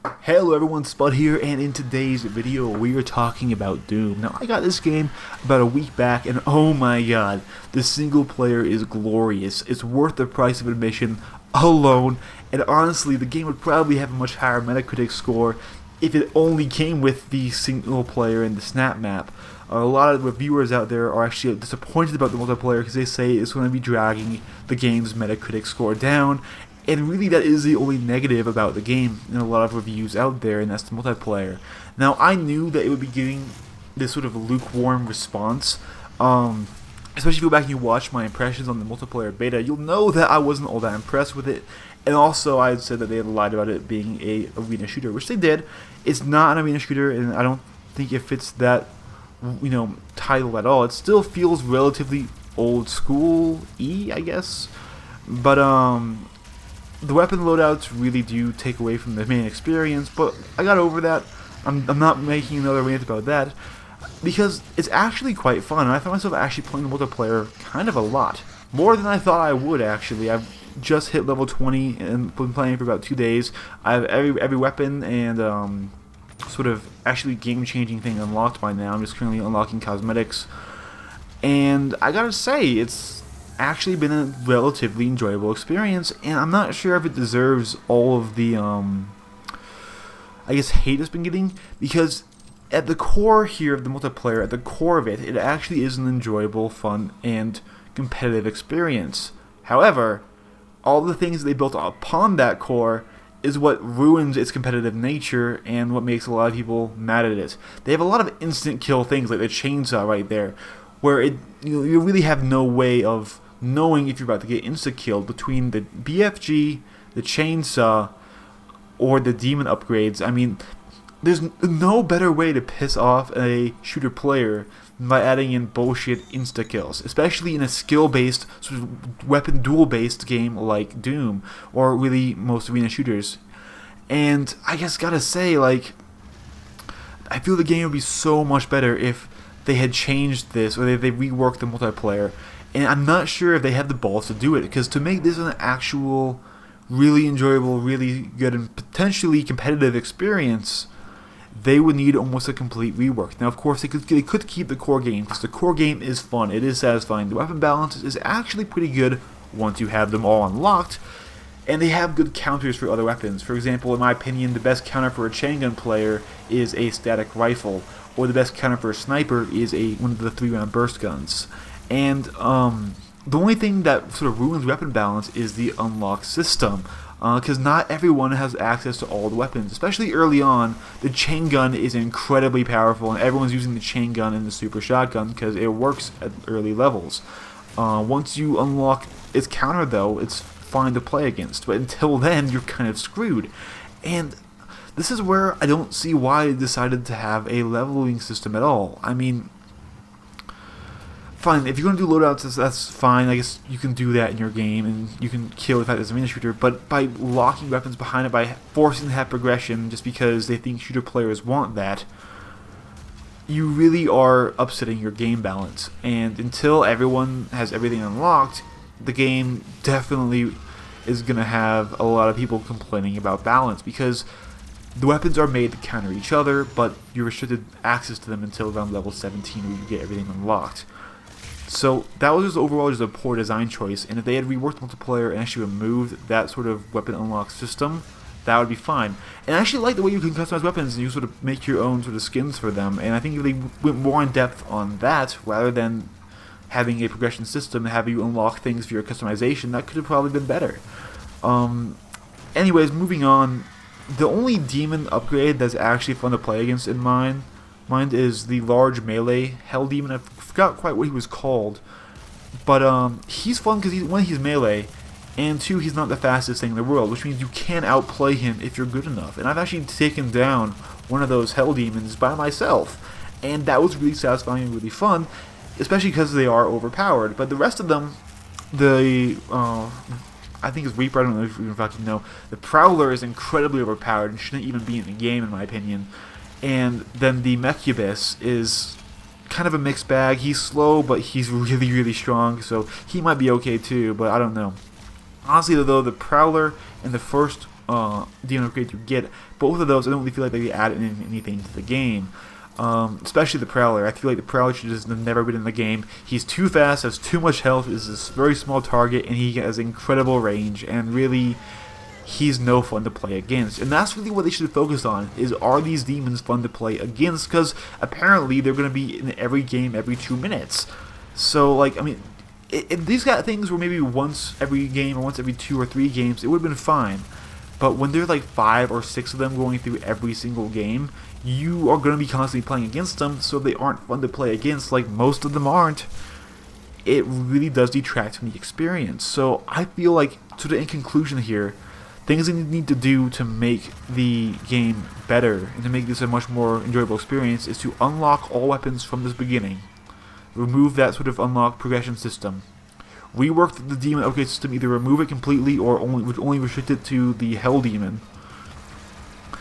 Hello everyone, Spud here, and in today's video we are talking about Doom. Now I got this game about a week back, and oh my god, the single player is glorious. It's worth the price of admission alone, and honestly the game would probably have a much higher Metacritic score if it only came with the single player and the snap map. A lot of reviewers out there are actually disappointed about the multiplayer because they say it's going to be dragging the game's Metacritic score down. And really that is the only negative about the game in a lot of reviews out there, and that's the multiplayer. Now I knew that it would be getting this sort of lukewarm response, especially if you go back and you watch my impressions on the multiplayer beta, you'll know that I wasn't all that impressed with it. And also I had said that they had lied about it being a arena shooter, which they did. It's not an arena shooter, and I don't think it fits that, title at all. It still feels relatively old school-y, I guess. But the weapon loadouts really do take away from the main experience, but I got over that. I'm not making another rant about that, because it's actually quite fun, and I found myself actually playing the multiplayer kind of a lot. More than I thought I would, actually. I've just hit level 20 and been playing for about 2 days. I have every weapon and sort of actually game-changing thing unlocked by now. I'm just currently unlocking cosmetics, and I gotta say, it's actually been a relatively enjoyable experience, and I'm not sure if it deserves all of the I guess hate it's been getting, because at the core here of the multiplayer, at the core of it, it actually is an enjoyable, fun, and competitive experience. However, all the things they built upon that core is what ruins its competitive nature and what makes a lot of people mad at it. They have a lot of instant kill things like the chainsaw right there, where you really have no way of knowing if you're about to get insta-killed between the BFG, the chainsaw, or the demon upgrades. I mean, there's no better way to piss off a shooter player than by adding in bullshit insta-kills, especially in a skill-based, sort of weapon duel-based game like Doom, or really most arena shooters. And I just gotta say, like, I feel the game would be so much better if they had changed this, or they reworked the multiplayer. And I'm not sure if they have the balls to do it, because to make this an actual, really enjoyable, really good, and potentially competitive experience, they would need almost a complete rework. Now, of course, they could keep the core game, because the core game is fun, it is satisfying. The weapon balance is actually pretty good once you have them all unlocked, and they have good counters for other weapons. For example, in my opinion, the best counter for a chain gun player is a static rifle, or the best counter for a sniper is one of the 3-round burst guns. And the only thing that sort of ruins weapon balance is the unlock system, because not everyone has access to all the weapons. Especially early on, the chain gun is incredibly powerful, and everyone's using the chain gun and the super shotgun because it works at early levels. Once you unlock its counter, though, it's fine to play against, but until then, you're kind of screwed. And this is where I don't see why they decided to have a leveling system at all. I mean, fine, if you're going to do loadouts, that's fine. I guess you can do that in your game, and you can kill the fact that it's a arena shooter, but by locking weapons behind it, by forcing to have progression just because they think shooter players want that, you really are upsetting your game balance. And until everyone has everything unlocked, the game definitely is going to have a lot of people complaining about balance, because the weapons are made to counter each other, but you're restricted access to them until around level 17 where you get everything unlocked. So that was just overall just a poor design choice, and if they had reworked multiplayer and actually removed that sort of weapon unlock system, that would be fine. And I actually like the way you can customize weapons and you sort of make your own sort of skins for them, and I think if they went more in depth on that rather than having a progression system and have you unlock things for your customization, that could have probably been better. Anyways, moving on, the only demon upgrade that's actually fun to play against in mine is the large melee hell demon. I forgot quite what he was called, but he's fun because one, he's melee, and two, he's not the fastest thing in the world, which means you can outplay him if you're good enough. And I've actually taken down one of those hell demons by myself, and that was really satisfying and really fun, especially because they are overpowered. But the rest of them, I think it's Reaper, I don't know if you fucking know, the Prowler is incredibly overpowered and shouldn't even be in the game in my opinion. And then the Mechubus is kind of a mixed bag. He's slow, but he's really, really strong, so he might be okay too, but I don't know. Honestly, though, the Prowler and the first demon upgrades you get, both of those I don't really feel like they added anything to the game. Especially the Prowler. I feel like the Prowler should just have never been in the game. He's too fast, has too much health, is this very small target, and he has incredible range, and really, he's no fun to play against. And that's really what they should focus on, is are these demons fun to play against, because apparently they're going to be in every game every 2 minutes. So, like, I mean, if these got things were maybe once every game or once every 2 or 3 games, it would have been fine. But when there's like 5 or 6 of them going through every single game, you are going to be constantly playing against them, so they aren't fun to play against, like most of them aren't. It really does detract from the experience. So I feel like, sort of in conclusion here, things they need to do to make the game better and to make this a much more enjoyable experience is to unlock all weapons from the beginning. Remove that sort of unlock progression system. Rework the demon upgrade system, either remove it completely or only restrict it to the Hell Demon,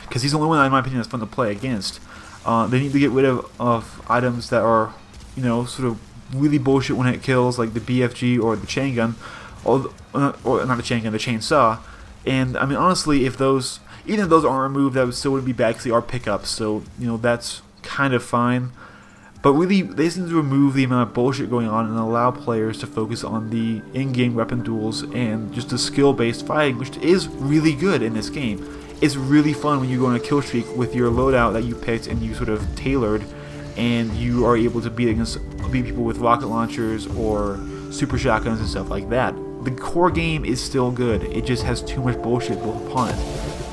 because he's the only one, in my opinion, that's fun to play against. They need to get rid of items that are, you know, sort of really bullshit when it kills, like the BFG or the chain gun, or not the chain gun, the chainsaw. And I mean, honestly, if those, even if those aren't removed, that still would be bad because they are pickups. So you know, that's kind of fine. But really, they just need to remove the amount of bullshit going on and allow players to focus on the in-game weapon duels and just the skill-based fighting, which is really good in this game. It's really fun when you go on a kill streak with your loadout that you picked and you sort of tailored, and you are able to beat people with rocket launchers or super shotguns and stuff like that. The core game is still good. It just has too much bullshit built upon it.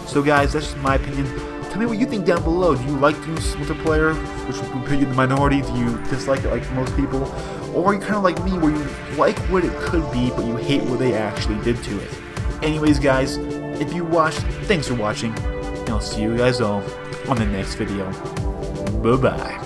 So guys, that's just my opinion. Tell me what you think down below. Do you like Doom's multiplayer, which would put you in the minority? Do you dislike it like most people? Or are you kind of like me, where you like what it could be, but you hate what they actually did to it? Anyways, guys, if you watched, thanks for watching, and I'll see you guys all on the next video. Bye-bye.